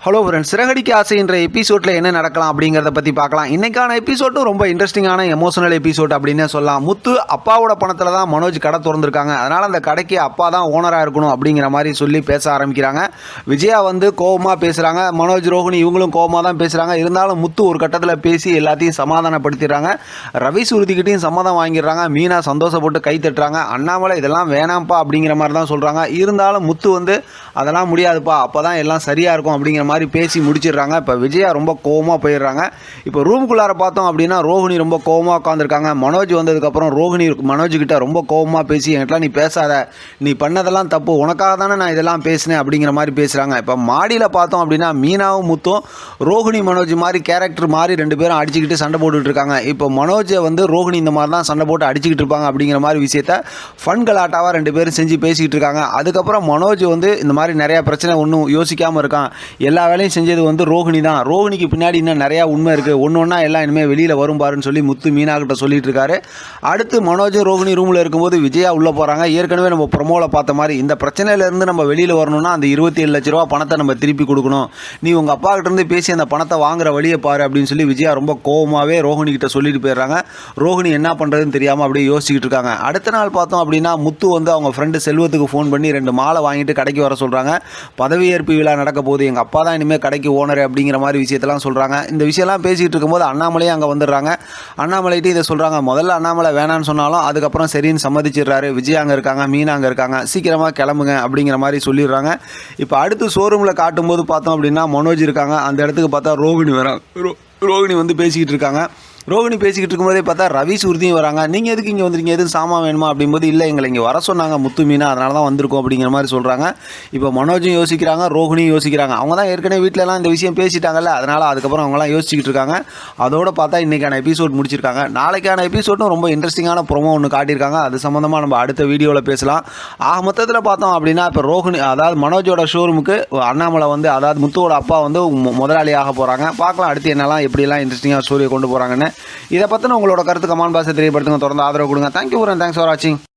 Hello friends, Siragadikka ஆசை என்ற எபிசோடில் என்ன நடக்கலாம் அப்படிங்கிறத பற்றி பார்க்கலாம். இன்றைக்கான எபிசோட்டும் ரொம்ப இன்ட்ரெஸ்டிங்கான எமோஷனல் எபிசோட் அப்படின்னே சொல்லலாம். முத்து அப்பாவோட பணத்தில் தான் மனோஜ் கடை திறந்துருக்காங்க. அதனால் அந்த கடைக்கு அப்பா தான் ஓனராக இருக்கணும் அப்படிங்கிற மாதிரி சொல்லி பேச ஆரம்பிக்கிறாங்க. விஜயா வந்து கோபமாக பேசுகிறாங்க. மனோஜ், ரோஹிணி இவங்களும் கோபமாக தான் பேசுகிறாங்க. இருந்தாலும் முத்து ஒரு கட்டத்தில் பேசி எல்லாத்தையும் சமாதானப்படுத்திடுறாங்க. ரவி சுருதிக்கிட்டையும் சம்மதம் வாங்கிடுறாங்க. மீனா சந்தோஷப்பட்டு கை தட்டுறாங்க. அண்ணாமலை இதெல்லாம் வேணாம்ப்பா அப்படிங்கிற மாதிரி தான் சொல்கிறாங்க. இருந்தாலும் முத்து வந்து அதெல்லாம் முடியாதுப்பா, அப்போ தான் எல்லாம் சரியாக இருக்கும் அப்படிங்கிற மாதிரி பேசி முடிச்சிடுறாங்க. இப்போ விஜயா ரொம்ப கோவமாக போயிடுறாங்க. இப்போ ரூமுக்குள்ளார பார்த்தோம் அப்படின்னா ரோஹிணி ரொம்ப கோவமாக உட்காந்துருக்காங்க. மனோஜ் வந்ததுக்கப்புறம் ரோஹிணி மனோஜ்கிட்ட ரொம்ப கோவமாக பேசி, என்கிட்டலாம் நீ பேசாத, நீ பண்ணதெல்லாம் தப்பு, உனக்காக தானே நான் இதெல்லாம் பேசினேன் அப்படிங்கிற மாதிரி பேசுகிறாங்க. இப்போ மாடியில் பார்த்தோம் அப்படின்னா மீனாவும் முத்தும் ரோஹிணி மனோஜ் மாதிரி கேரக்டர் மாதிரி ரெண்டு பேரும் அடிச்சுக்கிட்டு சண்டை போட்டுக்கிட்டு இருக்காங்க. இப்போ மனோஜை வந்து ரோஹிணி இந்த மாதிரி தான் சண்டை போட்டு அடிச்சுக்கிட்டு இருப்பாங்க அப்படிங்கிற மாதிரி விஷயத்த ஃபன் கலாட்டாவாக ரெண்டு பேரும் செஞ்சு பேசிக்கிட்டு இருக்காங்க. அதுக்கப்புறம் மனோஜ் வந்து இந்த மாதிரி நிறையா பிரச்சனை ஒன்றும் யோசிக்காமல் இருக்கான். எல்லா வேலையும் செஞ்சது வந்து ரோஹிணி தான். ரோஹிணிக்கு பின்னாடி இன்னும் நிறையா உண்மை இருக்குது, ஒன்றா எல்லாம் இனிமேல் வெளியில் வரும் பாருன்னு சொல்லி முத்து மீனா கிட்ட சொல்லிட்டு இருக்காரு. அடுத்து மனோஜ் ரோஹிணி ரூமில் இருக்கும்போது விஜயா உள்ளே போகிறாங்க. ஏற்கனவே நம்ம ப்ரொமோவில் பார்த்த மாதிரி இந்த பிரச்சனையிலேருந்து நம்ம வெளியில் வரணும்னா அந்த 27 லட்ச ரூபா பணத்தை நம்ம திருப்பி கொடுக்கணும், நீ உங்கள் அப்பா கிட்டேருந்து பேசி அந்த பணத்தை வாங்குற வழியை பாரு அப்படின்னு சொல்லி விஜயா ரொம்ப கோபமாகவே ரோஹிணி கிட்ட சொல்லிட்டு போயிடுறாங்க. ரோஹிணி என்ன பண்ணுறதுன்னு தெரியாமல் அப்படியே யோசிச்சுக்கிட்டு இருக்காங்க. அடுத்த நாள் பார்த்தோம் அப்படின்னா முத்து வந்து அவங்க ஃப்ரெண்டு செல்வத்துக்கு ஃபோன் பண்ணி 2 மாலை வாங்கிட்டு கடைக்கு வர சொல்கிறாங்க. பதவியேற்பு விழா நடக்க போகுது, எங்கள் அப்பா தான் இனிமேல் கடைக்கு ஓனர் அப்படிங்கிற மாதிரி விஷயத்தெல்லாம் சொல்கிறாங்க. இந்த விஷயம்லாம் பேசிகிட்டு இருக்கும்போது அண்ணாமலையும் அங்கே வந்துடுறாங்க. அண்ணாமலைட்டு இதை சொல்கிறாங்க. முதல்ல அண்ணாமலை வேணான்னு சொன்னாலும் அதுக்கப்புறம் சரின்னு சம்மதிச்சிடுறாரு. விஜய் அங்கே இருக்காங்க, மீனா அங்கே இருக்காங்க, சீக்கிரமாக கிளம்புங்க அப்படிங்கிற மாதிரி சொல்லிடுறாங்க. இப்போ அடுத்து ஷோரூமில் காட்டும்போது பார்த்தோம் அப்படின்னா மனோஜ் இருக்காங்க. அந்த இடத்துக்கு பார்த்தா ரோஹிணி வராங்க. ரோஹிணி வந்து பேசிக்கிட்டு இருக்காங்க. ரோஹிணி பேசிக்கிட்டு இருக்கும்போதே பார்த்தா ரவி சுருதியும் வராங்க. நீங்கள் எதுக்கு இங்கே வந்துருக்கீங்க, எதுவும் சாமான் வேணுமா அப்படிங்கும்போது, இல்லை எங்களை இங்கே வர சொன்னாங்க முத்து மீனா, அதனால தான் வந்திருக்கோம் அப்படிங்கிற மாதிரி சொல்கிறாங்க. இப்போ மனோஜும் யோசிக்கிறாங்க, ரோஹிணியும் யோசிக்கிறாங்க. அவங்க தான் ஏற்கனவே வீட்டிலலாம் இந்த விஷயம் பேசிட்டாங்கல்ல, அதனால் அதுக்கப்புறம் அவங்களாம் யோசிச்சுக்கிட்டு இருக்காங்க. அதோடு பார்த்தா இன்றைக்கான எபிசோட் முடிச்சிருக்காங்க. நாளைக்கான எபிசோடும் ரொம்ப இன்ட்ரெஸ்டிங்கான ப்ரோமோ ஒன்று காட்டியிருக்காங்க. அது சம்மந்தமாக நம்ம அடுத்த வீடியோவில் பேசலாம். மொத்தத்தில் பார்த்தோம் அப்படின்னா இப்போ ரோஹிணி அதாவது மனோஜோட ஷோரூமுக்கு அண்ணாமலை வந்து அதாவது முத்துவோட அப்பா வந்து முதலாளியாக போகிறாங்க. பார்க்கலாம் அடுத்து என்னெல்லாம் எப்படிலாம் இன்ட்ரெஸ்டிங்காக ஸ்டோரியை கொண்டு போகிறாங்கன்னு. இதை பற்றின உங்களோட கருத்து கமெண்ட் பாக்ஸில் தெரியப்படுத்துங்க. தொடர்ந்து ஆதரவு கொடுங்க. தேங்க்யூ ஃபார் வாட்சிங்.